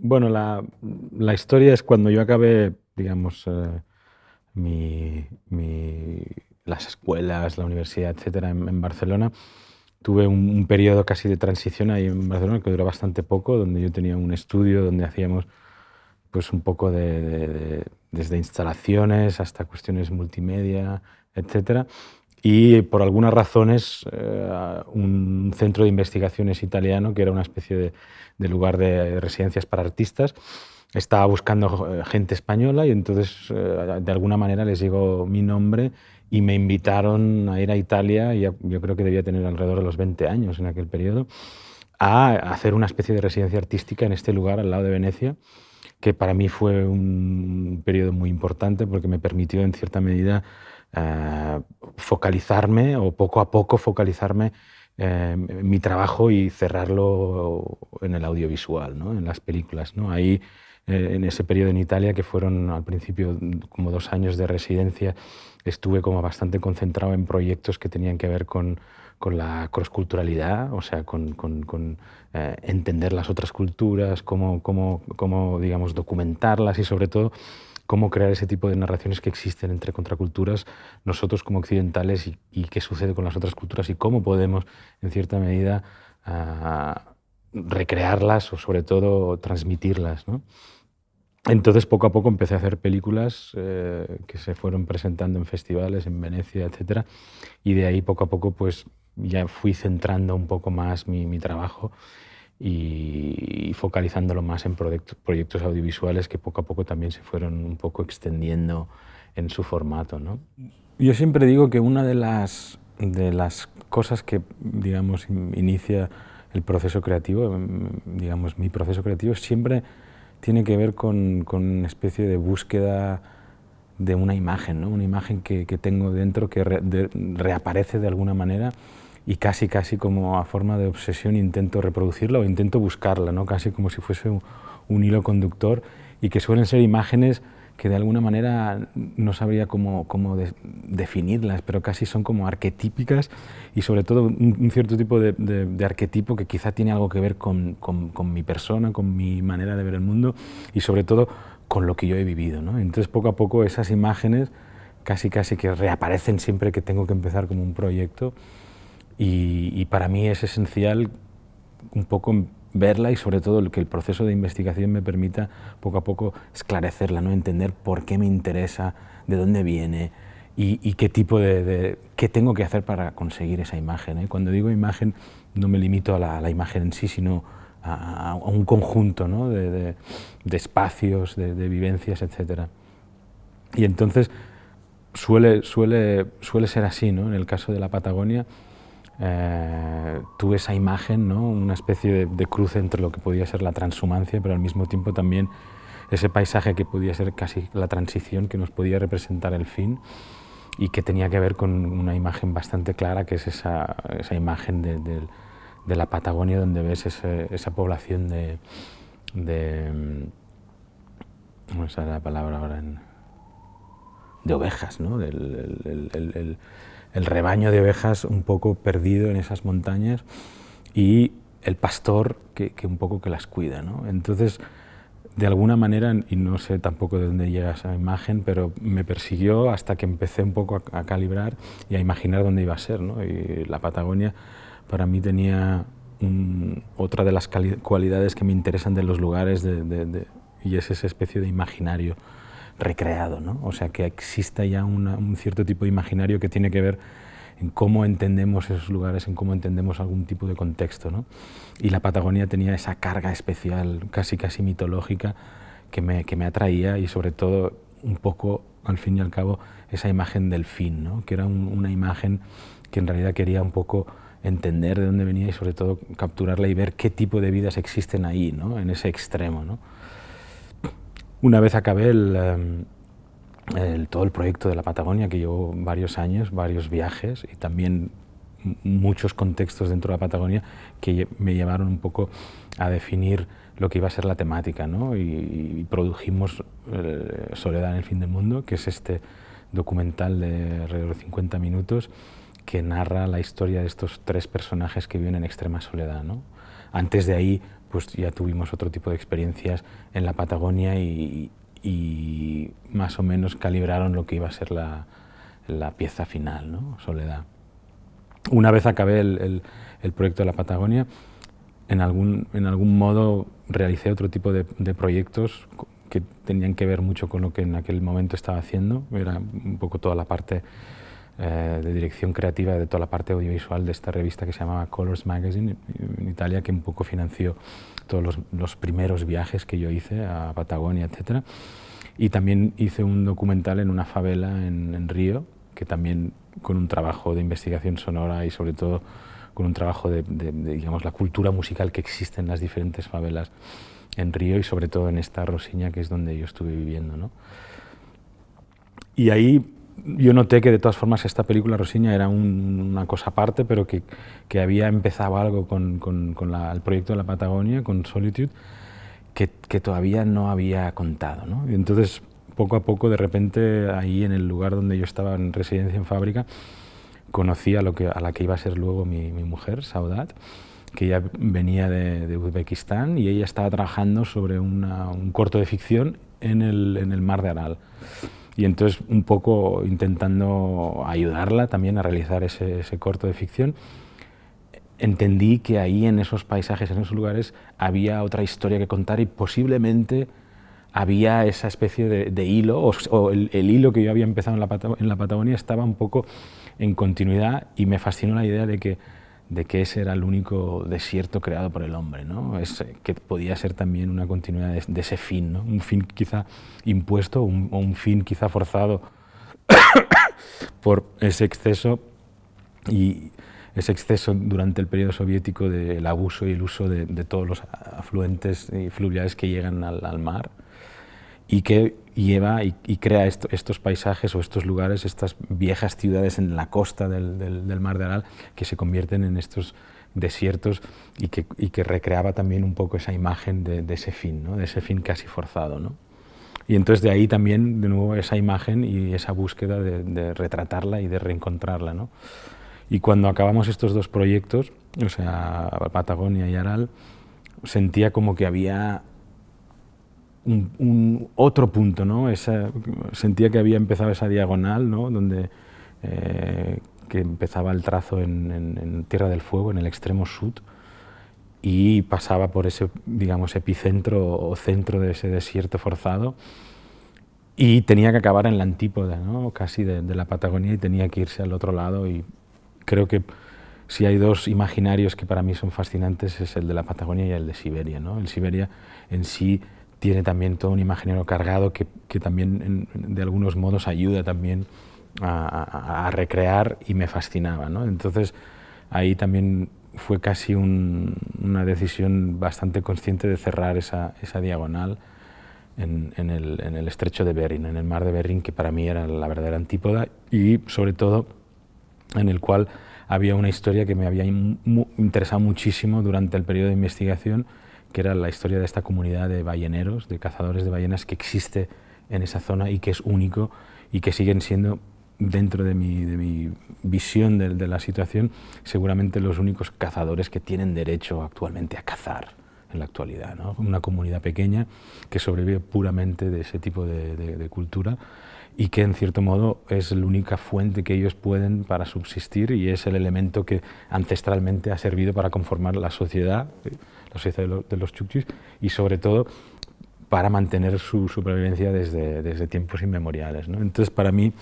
Bueno, la historia es cuando yo acabé, digamos, las escuelas, la universidad, etcétera, en Barcelona. Tuve un periodo casi de transición ahí en Barcelona que duró bastante poco, donde yo tenía un estudio donde hacíamos pues un poco desde instalaciones hasta cuestiones multimedia, etcétera. Y por algunas razones, un centro de investigaciones italiano, que era una especie de lugar de residencias para artistas, estaba buscando gente española y entonces de alguna manera les llegó mi nombre y me invitaron a ir a Italia, y yo creo que debía tener alrededor de los 20 años en aquel periodo, a hacer una especie de residencia artística en este lugar al lado de Venecia, que para mí fue un periodo muy importante porque me permitió en cierta medida focalizarme, o poco a poco focalizarme en mi trabajo y cerrarlo en el audiovisual, ¿no? En las películas, ¿no? Ahí, en ese periodo en Italia, que fueron al principio como 2 años de residencia, estuve como bastante concentrado en proyectos que tenían que ver con la crossculturalidad, o sea, con entender las otras culturas, cómo, digamos, documentarlas y sobre todo cómo crear ese tipo de narraciones que existen entre contraculturas, nosotros como occidentales, y qué sucede con las otras culturas y cómo podemos, en cierta medida, recrearlas o sobre todo transmitirlas, ¿no? Entonces, poco a poco empecé a hacer películas que se fueron presentando en festivales, en Venecia, etcétera, y de ahí poco a poco pues ya fui centrando un poco más mi trabajo y focalizándolo más en proyectos audiovisuales que poco a poco también se fueron un poco extendiendo en su formato, ¿no? Yo siempre digo que una de las cosas que, digamos, inicia el proceso creativo, digamos, mi proceso creativo, siempre tiene que ver con una especie de búsqueda de una imagen, ¿no? Una imagen que tengo dentro que reaparece de alguna manera, y casi como a forma de obsesión intento reproducirla o intento buscarla, ¿no? Casi como si fuese un hilo conductor, y que suelen ser imágenes que de alguna manera no sabría cómo definirlas, pero casi son como arquetípicas, y sobre todo un cierto tipo de arquetipo que quizá tiene algo que ver con mi persona, con mi manera de ver el mundo y sobre todo con lo que yo he vivido, ¿no? Entonces poco a poco esas imágenes casi que reaparecen siempre que tengo que empezar como un proyecto, y para mí es esencial un poco verla, y sobre todo que el proceso de investigación me permita poco a poco esclarecerla, ¿no? Entender por qué me interesa, de dónde viene y qué tipo qué tengo que hacer para conseguir esa imagen, ¿eh? Cuando digo imagen no me limito a la imagen en sí, sino a un conjunto, ¿no? de espacios, de vivencias, etc. Y entonces suele ser así, ¿no? En el caso de la Patagonia, tuve esa imagen, ¿no? Una especie de cruce entre lo que podía ser la transhumancia, pero al mismo tiempo también ese paisaje que podía ser casi la transición, que nos podía representar el fin, y que tenía que ver con una imagen bastante clara, que es esa imagen de la Patagonia, donde ves esa población ¿cómo es la palabra ahora? De ovejas, ¿no? El rebaño de ovejas un poco perdido en esas montañas, y el pastor que un poco que las cuida, ¿no? Entonces, de alguna manera, y no sé tampoco de dónde llega esa imagen, pero me persiguió hasta que empecé un poco a calibrar y a imaginar dónde iba a ser, ¿no? Y la Patagonia para mí tenía otra de las cualidades que me interesan de los lugares, y es esa especie de imaginario recreado, ¿no? O sea, que exista ya un cierto tipo de imaginario que tiene que ver en cómo entendemos esos lugares, en cómo entendemos algún tipo de contexto, ¿no? Y la Patagonia tenía esa carga especial, casi mitológica, que me atraía, y sobre todo un poco, al fin y al cabo, esa imagen del fin, ¿no? Que era una imagen que en realidad quería un poco entender de dónde venía y sobre todo capturarla y ver qué tipo de vidas existen ahí, ¿no? En ese extremo, ¿no? Una vez acabé todo el proyecto de la Patagonia, que llevó varios años, varios viajes y también muchos contextos dentro de la Patagonia que me llevaron un poco a definir lo que iba a ser la temática, ¿no? Y produjimos Soledad en el fin del mundo, que es este documental de alrededor de 50 minutos que narra la historia de estos tres personajes que viven en extrema soledad, ¿no? Antes de ahí pues ya tuvimos otro tipo de experiencias en la Patagonia y más o menos calibraron lo que iba a ser la pieza final, ¿no? Soledad. Una vez acabé el proyecto de la Patagonia, en algún modo realicé otro tipo de proyectos que tenían que ver mucho con lo que en aquel momento estaba haciendo. Era un poco toda la parte de dirección creativa, de toda la parte audiovisual de esta revista que se llamaba Colors Magazine en Italia, que un poco financió todos los primeros viajes que yo hice a Patagonia, etc. Y también hice un documental en una favela en Río, que también con un trabajo de investigación sonora y sobre todo con un trabajo de digamos, la cultura musical que existe en las diferentes favelas en Río y sobre todo en esta Rosiña, que es donde yo estuve viviendo, ¿no? Y ahí yo noté que de todas formas esta película Rosiña era una cosa aparte, pero que había empezado algo con el proyecto de la Patagonia, con Solitude, que todavía no había contado, ¿no? Y entonces, poco a poco, de repente, ahí en el lugar donde yo estaba en residencia en fábrica, conocí a la que iba a ser luego mi mujer, Saudat, que ella venía de Uzbekistán y ella estaba trabajando sobre un corto de ficción en el Mar de Aral. Y entonces, un poco intentando ayudarla también a realizar ese corto de ficción, entendí que ahí en esos paisajes, en esos lugares, había otra historia que contar y posiblemente había esa especie de hilo, o el hilo que yo había empezado en la Patagonia estaba un poco en continuidad y me fascinó la idea de que ese era el único desierto creado por el hombre, ¿no? Que podía ser también una continuidad de ese fin, ¿no? Un fin quizá impuesto o un fin quizá forzado por ese exceso durante el periodo soviético del abuso y el uso de todos los afluentes y fluviales que llegan al mar y que lleva y crea estos paisajes o estos lugares, estas viejas ciudades en la costa del Mar de Aral que se convierten en estos desiertos y que recreaba también un poco esa imagen de ese fin, ¿no? De ese fin casi forzado, ¿no? Y entonces de ahí también, de nuevo, esa imagen y esa búsqueda de retratarla y de reencontrarla, ¿no? Y cuando acabamos estos dos proyectos, o sea, Patagonia y Aral, sentía como que había otro punto, ¿no? Sentía que había empezado esa diagonal, ¿no? Donde, que empezaba el trazo en Tierra del Fuego, en el extremo sur, y pasaba por ese, digamos, epicentro o centro de ese desierto forzado, y tenía que acabar en la antípoda, ¿no? Casi de la Patagonia, y tenía que irse al otro lado. Y creo que si hay dos imaginarios que para mí son fascinantes, es el de la Patagonia y el de Siberia, ¿no? El Siberia en sí tiene también todo un imaginario cargado que también de algunos modos ayuda también a recrear, y me fascinaba, ¿no? Entonces ahí también fue casi una decisión bastante consciente de cerrar esa diagonal en el estrecho de Bering, en el mar de Bering, que para mí era la verdadera antípoda, y sobre todo en el cual había una historia que me había interesado muchísimo durante el periodo de investigación, que era la historia de esta comunidad de balleneros, de cazadores de ballenas que existe en esa zona y que es único y que siguen siendo, dentro de mi visión de la situación, seguramente los únicos cazadores que tienen derecho actualmente a cazar en la actualidad, ¿no? Una comunidad pequeña que sobrevive puramente de ese tipo de cultura y que en cierto modo es la única fuente que ellos pueden para subsistir, y es el elemento que ancestralmente ha servido para conformar la sociedad de los Chukchis, y sobre todo para mantener su supervivencia desde tiempos inmemoriales, ¿no? Entonces, para mí,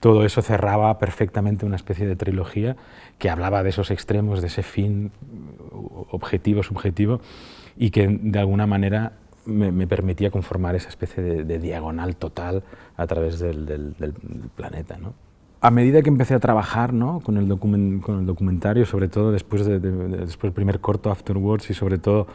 todo eso cerraba perfectamente una especie de trilogía que hablaba de esos extremos, de ese fin objetivo, subjetivo, y que de alguna manera me permitía conformar esa especie de diagonal total a través del planeta, ¿no? A medida que empecé a trabajar, ¿no? con el documentario, sobre todo después del primer corto, Afterwards, y sobre todo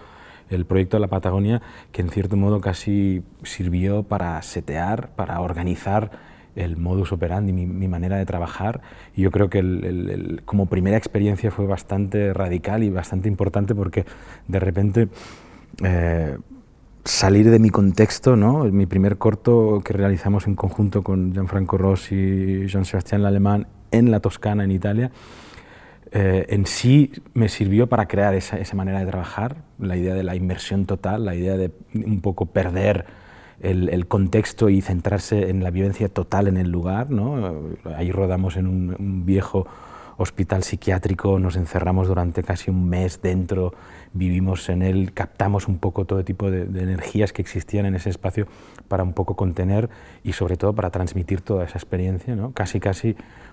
el proyecto de la Patagonia, que en cierto modo casi sirvió para setear, para organizar el modus operandi, mi manera de trabajar. Y yo creo que como primera experiencia fue bastante radical y bastante importante, porque de repente salir de mi contexto, ¿no? Mi primer corto que realizamos en conjunto con Gianfranco Rossi y Jean-Sébastien Lallemand en la Toscana, en Italia, en sí me sirvió para crear esa manera de trabajar, la idea de la inmersión total, la idea de un poco perder el contexto y centrarse en la vivencia total en el lugar, ¿no? Ahí rodamos en un viejo hospital psiquiátrico, nos encerramos durante casi un mes dentro, vivimos en él, captamos un poco todo tipo de energías que existían en ese espacio para un poco contener y sobre todo para transmitir toda esa experiencia, ¿no? Casi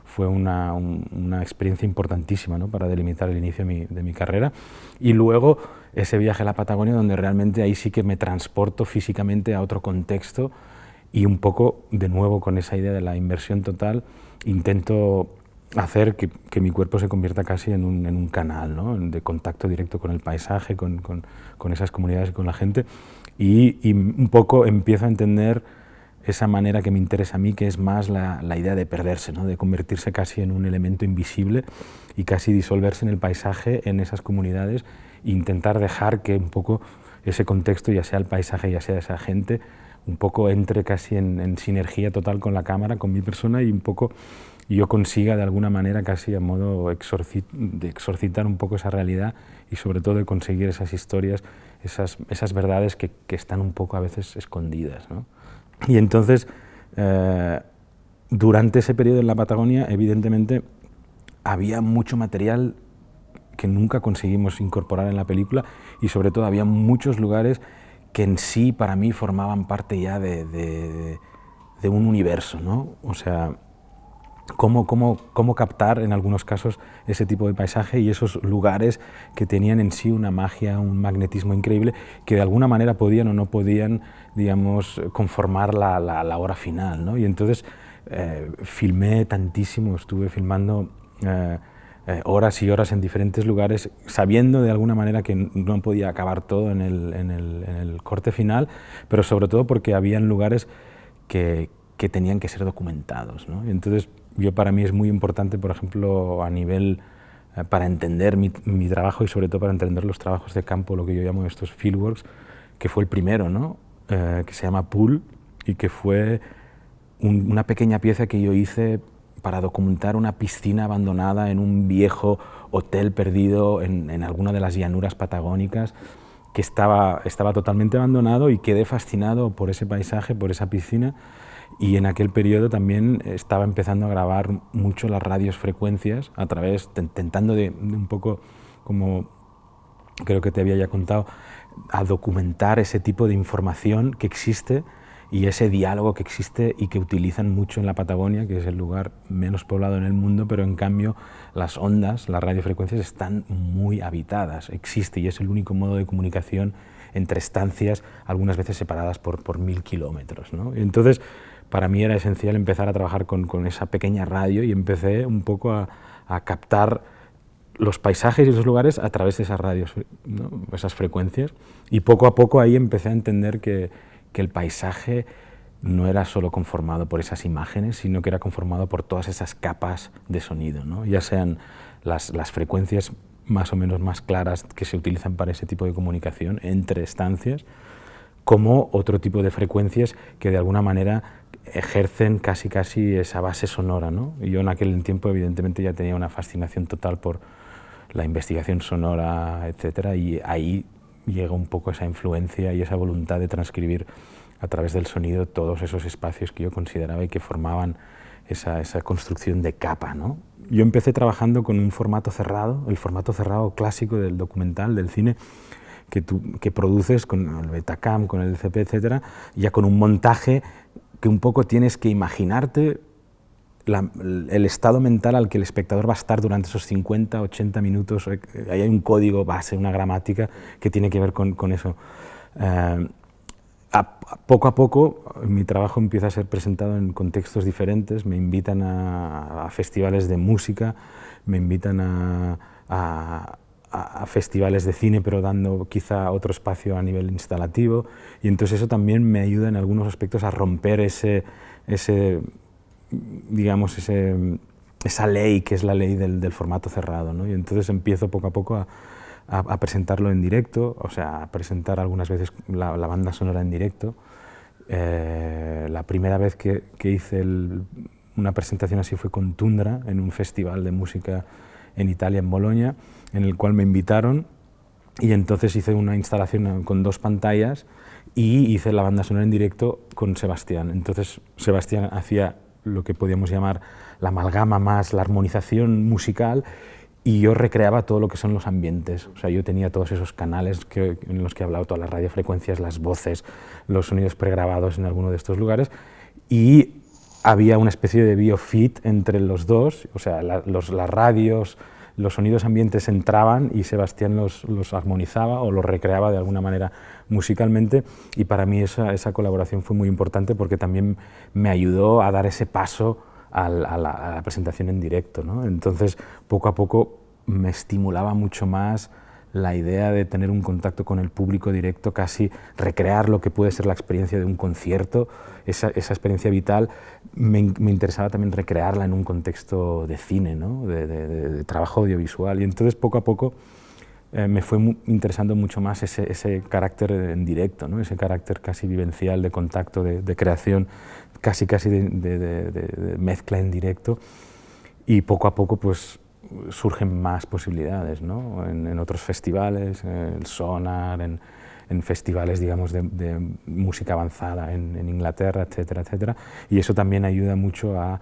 fue una experiencia importantísima, ¿no? Para delimitar el inicio de mi carrera. Y luego ese viaje a la Patagonia, donde realmente ahí sí que me transporto físicamente a otro contexto y un poco, de nuevo, con esa idea de la inmersión total, intento hacer que mi cuerpo se convierta casi en un canal, ¿no? De contacto directo con el paisaje, con esas comunidades y con la gente, y un poco empiezo a entender esa manera que me interesa a mí, que es más la idea de perderse, ¿no? De convertirse casi en un elemento invisible y casi disolverse en el paisaje, en esas comunidades, e intentar dejar que un poco ese contexto, ya sea el paisaje, ya sea esa gente, un poco entre casi en sinergia total con la cámara, con mi persona, y un poco yo consiga de alguna manera casi a modo de exorcitar un poco esa realidad y sobre todo de conseguir esas historias, esas verdades que están un poco a veces escondidas, ¿no? Y entonces, durante ese periodo en la Patagonia, evidentemente, había mucho material que nunca conseguimos incorporar en la película y sobre todo había muchos lugares que en sí para mí formaban parte ya de un universo, ¿no? O sea, cómo captar en algunos casos ese tipo de paisaje y esos lugares que tenían en sí una magia, un magnetismo increíble, que de alguna manera podían o no podían, digamos, conformar la hora final, ¿no? Y entonces filmé tantísimo, estuve filmando horas y horas en diferentes lugares, sabiendo de alguna manera que no podía acabar todo en el corte final, pero sobre todo porque habían lugares que tenían que ser documentados, ¿no? Y entonces, para mí es muy importante, por ejemplo, a nivel para entender mi trabajo y sobre todo para entender los trabajos de campo, lo que yo llamo estos fieldworks, que fue el primero, ¿no? Que se llama Pool y que fue una pequeña pieza que yo hice para documentar una piscina abandonada en un viejo hotel perdido en alguna de las llanuras patagónicas, que estaba totalmente abandonado, y quedé fascinado por ese paisaje, por esa piscina. Y en aquel periodo también estaba empezando a grabar mucho las radiofrecuencias a través, intentando de un poco, como creo que te había ya contado, a documentar ese tipo de información que existe y ese diálogo que existe y que utilizan mucho en la Patagonia, que es el lugar menos poblado en el mundo, pero en cambio las ondas, las radiofrecuencias están muy habitadas, existe y es el único modo de comunicación entre estancias, algunas veces separadas por 1000 kilómetros, ¿no? Entonces, para mí era esencial empezar a trabajar con esa pequeña radio y empecé un poco a captar los paisajes y los lugares a través de esas radios, ¿no? Esas frecuencias, y poco a poco ahí empecé a entender que el paisaje no era solo conformado por esas imágenes, sino que era conformado por todas esas capas de sonido, ¿no? Ya sean las frecuencias más o menos más claras que se utilizan para ese tipo de comunicación entre estancias, como otro tipo de frecuencias que de alguna manera ejercen casi esa base sonora, ¿no? Y yo en aquel tiempo evidentemente ya tenía una fascinación total por la investigación sonora, etcétera, y ahí llega un poco esa influencia y esa voluntad de transcribir a través del sonido todos esos espacios que yo consideraba y que formaban esa construcción de capa, ¿no? Yo empecé trabajando con un formato cerrado, el formato cerrado clásico del documental, del cine, que produces con el Betacam, con el CP, etcétera, ya con un montaje que un poco tienes que imaginarte el estado mental al que el espectador va a estar durante esos 50, 80 minutos. Ahí hay un código base, una gramática que tiene que ver con eso. Poco a poco mi trabajo empieza a ser presentado en contextos diferentes, me invitan a festivales de música, me invitan a festivales de cine, pero dando quizá otro espacio a nivel instalativo, y entonces eso también me ayuda en algunos aspectos a romper digamos, esa ley que es la ley del formato cerrado, ¿no? Y entonces empiezo poco a poco a presentarlo en directo, o sea, a presentar algunas veces la banda sonora en directo. La primera vez que hice una presentación así fue con Tundra, en un festival de música en Italia, en Bolonia, en el cual me invitaron y entonces hice una instalación con 2 pantallas y hice la banda sonora en directo con Sebastián. Entonces Sebastián hacía lo que podíamos llamar la amalgama más la armonización musical y yo recreaba todo lo que son los ambientes. O sea, yo tenía todos esos canales en los que he hablado, todas las radiofrecuencias, las voces, los sonidos pregrabados en alguno de estos lugares y había una especie de biofeed entre los dos, o sea, las radios, los sonidos ambientes entraban y Sebastián los armonizaba o los recreaba de alguna manera musicalmente y para mí esa colaboración fue muy importante porque también me ayudó a dar ese paso a la presentación en directo, ¿no? Entonces, poco a poco me estimulaba mucho más la idea de tener un contacto con el público directo, casi recrear lo que puede ser la experiencia de un concierto, esa experiencia vital, me interesaba también recrearla en un contexto de cine, ¿no? de trabajo audiovisual. Y entonces, poco a poco, me fue interesando mucho más ese carácter en directo, ¿no? Ese carácter casi vivencial de contacto, de creación, casi de mezcla en directo. Y poco a poco, pues, surgen más posibilidades, ¿no? En otros festivales, el Sonar, en festivales, digamos, de música avanzada en Inglaterra, etcétera, etcétera. Y eso también ayuda mucho a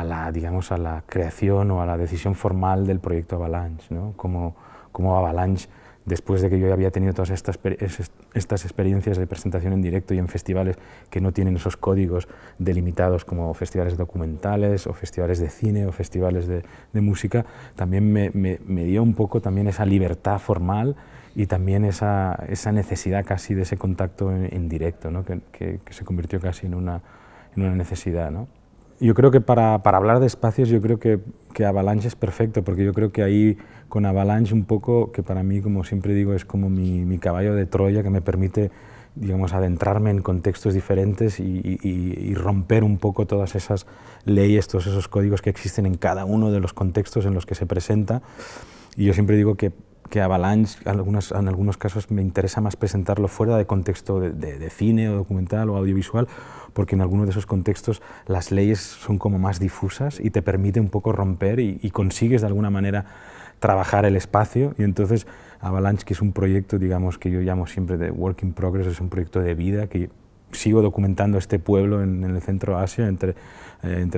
la creación o a la decisión formal del proyecto Avalanche, ¿no? Como Avalanche, después de que yo había tenido todas estas experiencias de presentación en directo y en festivales que no tienen esos códigos delimitados como festivales documentales o festivales de cine o festivales de música, también me dio un poco también esa libertad formal y también esa necesidad casi de ese contacto en directo, ¿no? que se convirtió casi en una necesidad, ¿no? Yo creo que para hablar de espacios, yo creo que Avalanche es perfecto, porque yo creo que ahí con Avalanche un poco, que para mí, como siempre digo, es como mi caballo de Troya, que me permite, digamos, adentrarme en contextos diferentes y romper un poco todas esas leyes, todos esos códigos que existen en cada uno de los contextos en los que se presenta. Y yo siempre digo que Avalanche, en algunos casos, me interesa más presentarlo fuera de contexto de cine o documental o audiovisual, porque en algunos de esos contextos las leyes son como más difusas y te permite un poco romper y consigues de alguna manera trabajar el espacio. Y entonces Avalanche, que es un proyecto, digamos, que yo llamo siempre de work in progress, es un proyecto de vida que sigo documentando este pueblo en el centro de Asia, entre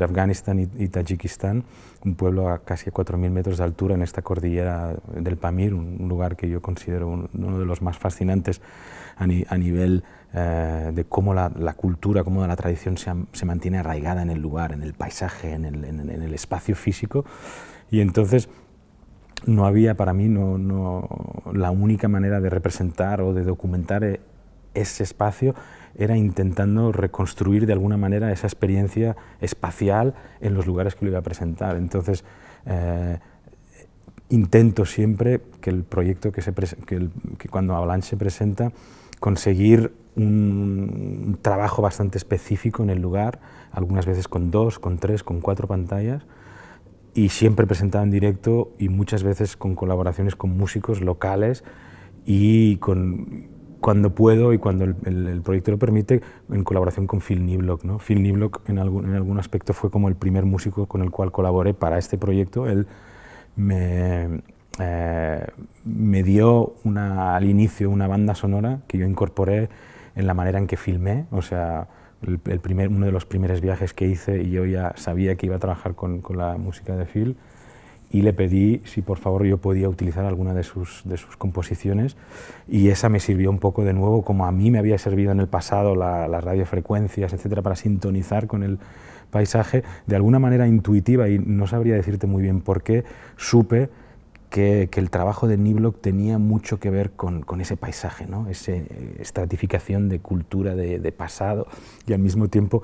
Afganistán y Tayikistán, un pueblo a casi 4.000 metros de altura en esta cordillera del Pamir, un lugar que yo considero uno de los más fascinantes a nivel de cómo la cultura, cómo la tradición se mantiene arraigada en el lugar, en el paisaje, en el espacio físico. Y entonces no había para mí la única manera de representar o de documentar ese espacio era intentando reconstruir de alguna manera esa experiencia espacial en los lugares que lo iba a presentar. Entonces, intento siempre que el proyecto que cuando Avalanche se presenta, conseguir un trabajo bastante específico en el lugar, algunas veces con 2, con 3, con 4 pantallas, y siempre presentado en directo y muchas veces con colaboraciones con músicos locales y cuando puedo y cuando el proyecto lo permite, en colaboración con Phil Niblock, ¿no? Phil Niblock en algún aspecto fue como el primer músico con el cual colaboré para este proyecto. Él me dio al inicio una banda sonora que yo incorporé en la manera en que filmé, o sea, uno de los primeros viajes que hice y yo ya sabía que iba a trabajar con la música de Phil y le pedí si por favor yo podía utilizar alguna de sus composiciones y esa me sirvió un poco de nuevo, como a mí me había servido en el pasado las radiofrecuencias, etcétera, para sintonizar con el paisaje de alguna manera intuitiva, y no sabría decirte muy bien por qué, supe que el trabajo de Niblock tenía mucho que ver con ese paisaje, ¿no? Esa estratificación de cultura, de pasado, y al mismo tiempo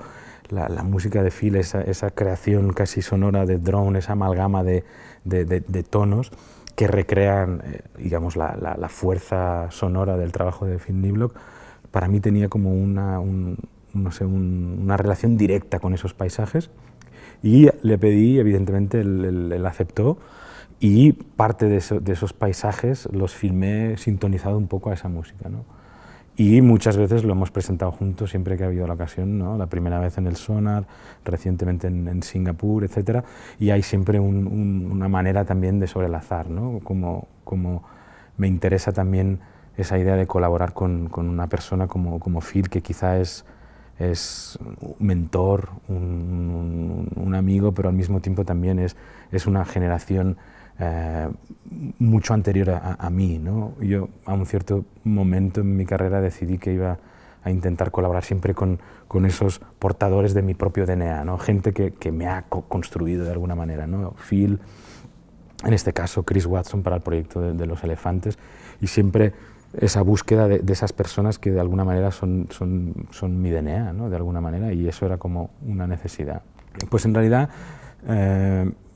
la música de Phil, esa creación casi sonora de drone, esa amalgama de tonos que recrean, digamos, la fuerza sonora del trabajo de Phil Niblock, para mí tenía como una relación directa con esos paisajes, y le pedí, evidentemente él aceptó, y parte de esos paisajes los filmé sintonizado un poco a esa música, ¿no? Y muchas veces lo hemos presentado juntos siempre que ha habido la ocasión, ¿no? La primera vez en el Sonar, recientemente en Singapur, etc. Y hay siempre una manera también de sobre el azar, ¿no? Como me interesa también esa idea de colaborar con una persona como Phil, que quizá es un mentor, un amigo, pero al mismo tiempo también es una generación mucho anterior a mí, ¿no? Yo a un cierto momento en mi carrera decidí que iba a intentar colaborar siempre con esos portadores de mi propio DNA, ¿no? Gente que me ha construido de alguna manera, ¿no? Phil, en este caso Chris Watson para el proyecto de los elefantes, y siempre esa búsqueda de esas personas que de alguna manera son mi DNA, ¿no? De alguna manera, y eso era como una necesidad. Pues en realidad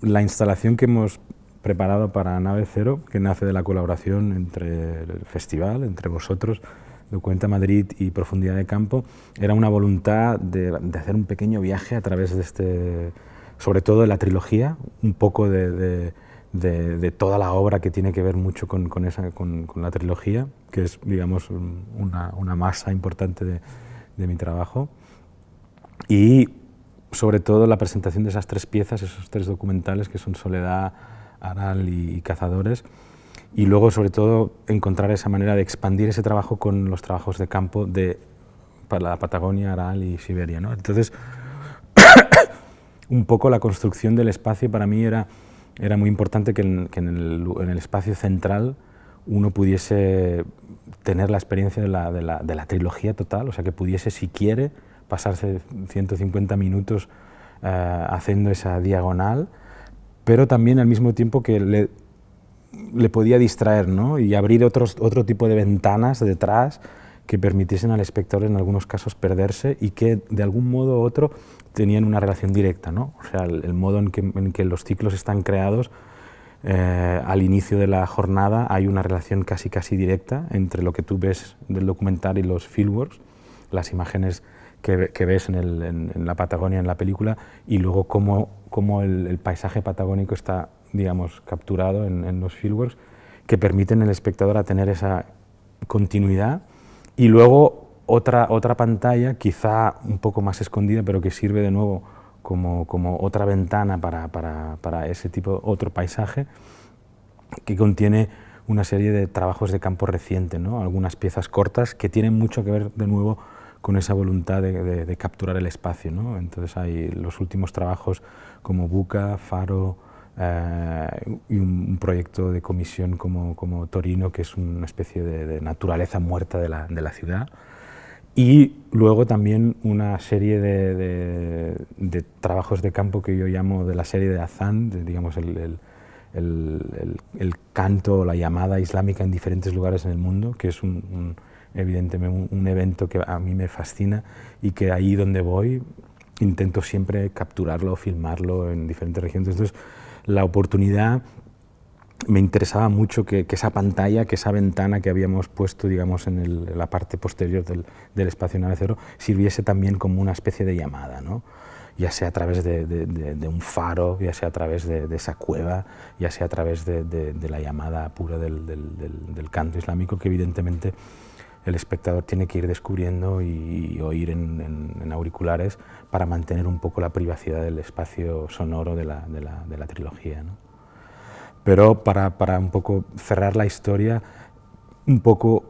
la instalación que hemos preparado para Nave Cero, que nace de la colaboración entre el festival, entre vosotros, Documenta Madrid y Profundidad de Campo, era una voluntad de hacer un pequeño viaje a través de sobre todo de la trilogía, un poco de toda la obra que tiene que ver mucho con la trilogía, que es, digamos, una masa importante de mi trabajo, y sobre todo la presentación de esas tres piezas, esos tres documentales que son Soledad, Aral y Cazadores, y luego sobre todo encontrar esa manera de expandir ese trabajo con los trabajos de campo para la Patagonia, Aral y Siberia, ¿no? Entonces, un poco la construcción del espacio para mí era muy importante que en el espacio central uno pudiese tener la experiencia de la trilogía total, o sea, que pudiese, si quiere, pasarse 150 minutos haciendo esa diagonal, pero también al mismo tiempo que le podía distraer, ¿no? Y abrir otro tipo de ventanas detrás que permitiesen al espectador en algunos casos perderse y que de algún modo u otro tenían una relación directa, ¿no? O sea, el modo en que los ciclos están creados, al inicio de la jornada hay una relación casi directa entre lo que tú ves del documental y los fieldworks, las imágenes que ves en la Patagonia en la película, y luego cómo el paisaje patagónico está, digamos, capturado en los fieldworks, que permiten al espectador a tener esa continuidad, y luego otra pantalla, quizá un poco más escondida, pero que sirve de nuevo como otra ventana para ese tipo, otro paisaje, que contiene una serie de trabajos de campo reciente, ¿no? Algunas piezas cortas que tienen mucho que ver de nuevo con esa voluntad de capturar el espacio, ¿no? Entonces hay los últimos trabajos como Buca, Faro, y un proyecto de comisión como Torino, que es una especie de naturaleza muerta de la ciudad. Y luego también una serie de trabajos de campo que yo llamo de la serie de Azán, digamos el canto o la llamada islámica en diferentes lugares en el mundo, que es evidentemente un evento que a mí me fascina y que ahí donde voy intento siempre capturarlo, filmarlo en diferentes regiones. Entonces, la oportunidad, me interesaba mucho que esa pantalla, que esa ventana que habíamos puesto, digamos, en la parte posterior del espacio Nave Cero, sirviese también como una especie de llamada, ¿no? Ya sea a través de un faro, ya sea a través de esa cueva, ya sea a través de la llamada pura del canto islámico, que evidentemente el espectador tiene que ir descubriendo y oír en auriculares para mantener un poco la privacidad del espacio sonoro de la trilogía, ¿no? Pero para un poco cerrar la historia, un poco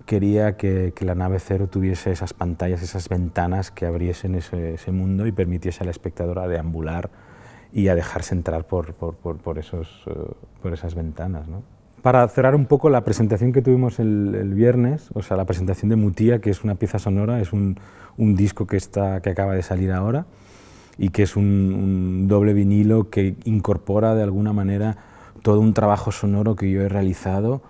quería que la Nave Cero tuviese esas pantallas, esas ventanas que abriesen ese mundo y permitiese al espectador a deambular y a dejarse entrar por esas ventanas, ¿no? Para cerrar un poco la presentación que tuvimos el viernes, o sea, la presentación de Mutía, que es una pieza sonora, es un disco que acaba de salir ahora y que es un doble vinilo que incorpora de alguna manera todo un trabajo sonoro que yo he realizado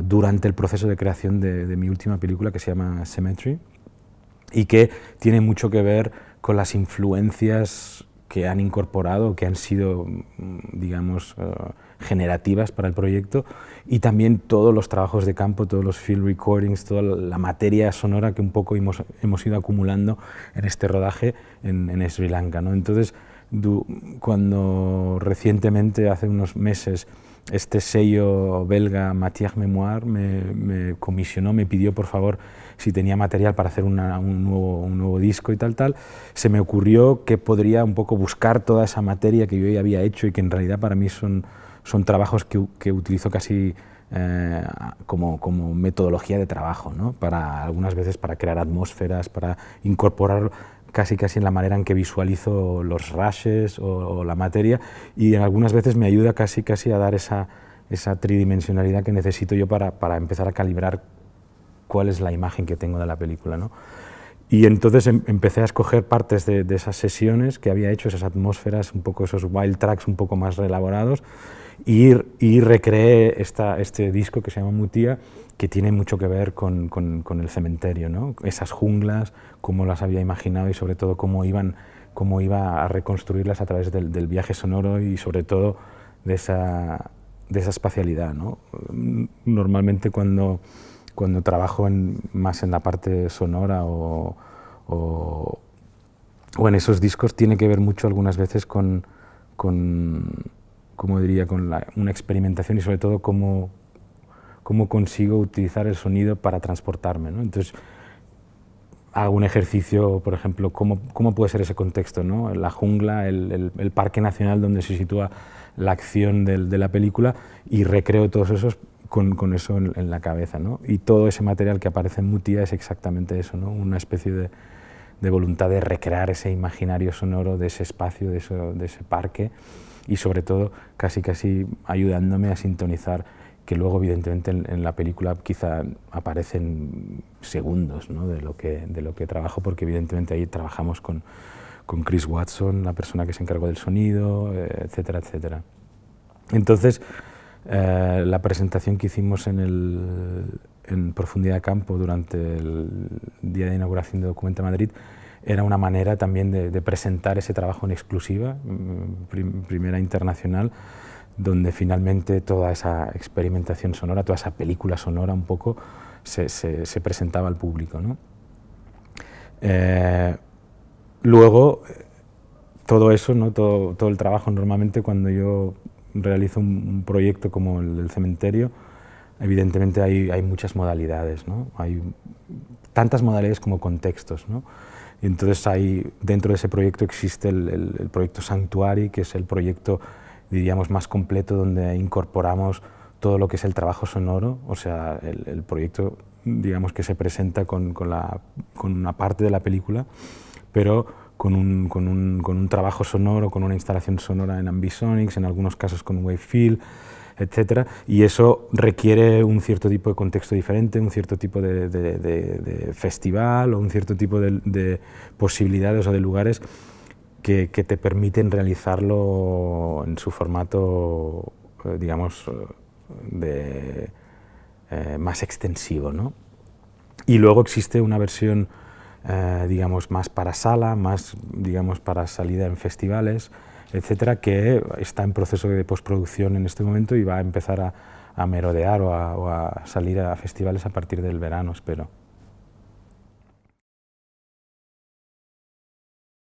durante el proceso de creación de mi última película, que se llama Symmetry, y que tiene mucho que ver con las influencias que han incorporado, que han sido, digamos, generativas para el proyecto, y también todos los trabajos de campo, todos los field recordings, toda la materia sonora que un poco hemos ido acumulando en este rodaje en Sri Lanka, ¿no? Entonces, cuando recientemente, hace unos meses, este sello belga Matière Mémoire me comisionó, me pidió por favor si tenía material para hacer un nuevo disco y tal. Se me ocurrió que podría un poco buscar toda esa materia que yo ya había hecho y que en realidad para mí son trabajos que utilizo casi como metodología de trabajo, ¿no? Para, algunas veces para crear atmósferas, para incorporar casi en la manera en que visualizo los rashes o la materia, y algunas veces me ayuda casi a dar esa tridimensionalidad que necesito yo para empezar a calibrar cuál es la imagen que tengo de la película, ¿no? Y entonces empecé a escoger partes de esas sesiones que había hecho, esas atmósferas, un poco esos wild tracks un poco más elaborados, y recreé este disco que se llama Mutía, que tiene mucho que ver con el cementerio, ¿no? Esas junglas, cómo las había imaginado y sobre todo cómo iba a reconstruirlas a través del viaje sonoro y sobre todo de esa espacialidad, ¿no? Normalmente cuando trabajo más en la parte sonora o en esos discos tiene que ver mucho algunas veces con como diría, una experimentación y sobre todo cómo consigo utilizar el sonido para transportarme, ¿no? Entonces hago un ejercicio, por ejemplo, cómo puede ser ese contexto, ¿no? La jungla, el parque nacional donde se sitúa la acción de la película, y recreo todos esos con eso en la cabeza, ¿no? Y todo ese material que aparece en Mutía es exactamente eso, ¿no? Una especie de voluntad de recrear ese imaginario sonoro de ese espacio, de ese parque, y sobre todo casi ayudándome a sintonizar, que luego evidentemente en la película quizá aparecen segundos, ¿no? de lo que trabajo, porque evidentemente ahí trabajamos con Chris Watson, la persona que se encargó del sonido, etcétera, etcétera. Entonces, la presentación que hicimos en Profundidad de Campo durante el día de inauguración de Documenta Madrid era una manera también de presentar ese trabajo en exclusiva, primera internacional, donde finalmente toda esa experimentación sonora, toda esa película sonora un poco, se presentaba al público, ¿no? Luego, todo eso, ¿no? todo el trabajo, normalmente cuando yo realizo un proyecto como el del cementerio, evidentemente hay muchas modalidades, ¿no? Hay tantas modalidades como contextos, ¿no? Y entonces dentro de ese proyecto existe el proyecto Sanctuary, que es el proyecto, diríamos, más completo, donde incorporamos todo lo que es el trabajo sonoro, o sea, el proyecto, digamos, que se presenta con una parte de la película, pero con un trabajo sonoro, con una instalación sonora en Ambisonics, en algunos casos con Wavefield, etcétera, y eso requiere un cierto tipo de contexto diferente, un cierto tipo de festival o un cierto tipo de posibilidades o de lugares que te permiten realizarlo en su formato, digamos, más extensivo, ¿no? Y luego existe una versión, digamos, más para sala, más, digamos, para salida en festivales, etcétera, que está en proceso de postproducción en este momento y va a empezar a merodear o a salir a festivales a partir del verano, espero.